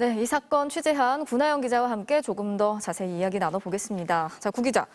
네, 이 사건 취재한 구나영 기자와 함께 조금 더 자세히 이야기 나눠보겠습니다. 자, 구 기자.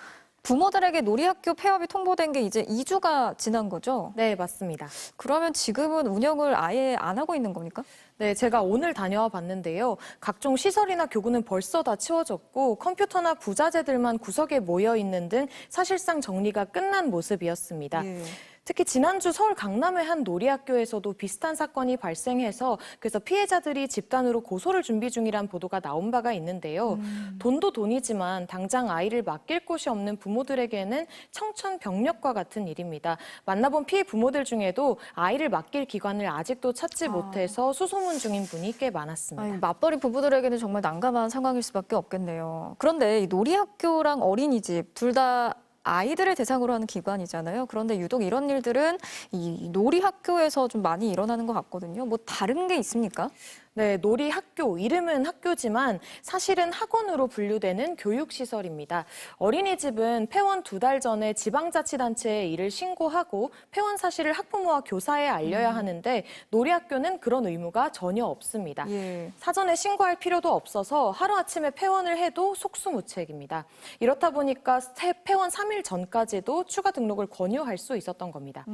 부모들에게 놀이학교 폐업이 통보된 게 이제 2주가 지난 거죠? 네, 맞습니다. 그러면 지금은 운영을 아예 안 하고 있는 겁니까? 네, 제가 오늘 다녀와 봤는데요. 각종 시설이나 교구는 벌써 다 치워졌고 컴퓨터나 부자재들만 구석에 모여 있는 등 사실상 정리가 끝난 모습이었습니다. 예. 특히 지난주 서울 강남의 한 놀이학교에서도 비슷한 사건이 발생해서 그래서 피해자들이 집단으로 고소를 준비 중이란 보도가 나온 바가 있는데요. 돈도 돈이지만 당장 아이를 맡길 곳이 없는 부모들에게는 청천벽력과 같은 일입니다. 만나본 피해 부모들 중에도 아이를 맡길 기관을 아직도 찾지 못해서 수소문 중인 분이 꽤 많았습니다. 아니, 맞벌이 부부들에게는 정말 난감한 상황일 수밖에 없겠네요. 그런데 이 놀이학교랑 어린이집 둘 다 아이들을 대상으로 하는 기관이잖아요. 그런데 유독 이런 일들은 이 놀이학교에서 좀 많이 일어나는 것 같거든요. 뭐 다른 게 있습니까? 네, 놀이학교, 이름은 학교지만 사실은 학원으로 분류되는 교육시설입니다. 어린이집은 폐원 2달 전에 지방자치단체에 이를 신고하고 폐원 사실을 학부모와 교사에 알려야 하는데 놀이학교는 그런 의무가 전혀 없습니다. 예. 사전에 신고할 필요도 없어서 하루아침에 폐원을 해도 속수무책입니다. 이렇다 보니까 폐원 3일 전까지도 추가 등록을 권유할 수 있었던 겁니다.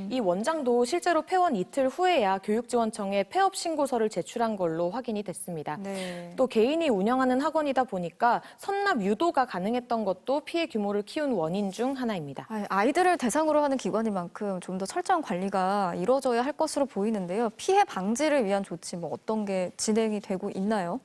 이 원장도 실제로 폐원 이틀 후에야 교육지원청에 폐업 신고서를 제출한 걸로 확인이 됐습니다. 네. 또 개인이 운영하는 학원이다 보니까 선납 유도가 가능했던 것도 피해 규모를 키운 원인 중 하나입니다. 아이들을 대상으로 하는 기관인 만큼 좀 더 철저한 관리가 이루어져야 할 것으로 보이는데요. 피해 방지를 위한 조치 뭐 어떤 게 진행이 되고 있나요?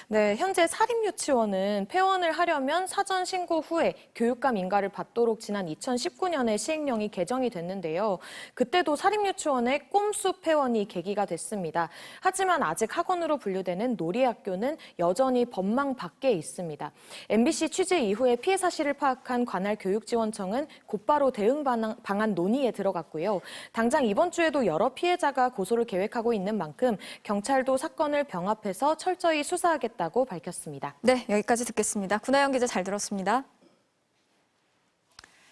네, 현재 사립유치원은 폐원을 하려면 사전 신고 후에 교육감 인가를 받도록 지난 2019년에 시행령이 개정이 됐는데요. 그때도 사립유치원의 꼼수 폐원이 계기가 됐습니다. 하지만 아직 학원으로 분류되는 놀이학교는 여전히 법망 밖에 있습니다. MBC 취재 이후에 피해 사실을 파악한 관할 교육지원청은 곧바로 대응 방안 논의에 들어갔고요. 당장 이번 주에도 여러 피해자가 고소를 계획하고 있는 만큼 경찰도 사건을 병합해서 철저히 수사하겠다고 밝혔습니다. 네, 여기까지 듣겠습니다. 구나영 기자 잘 들었습니다.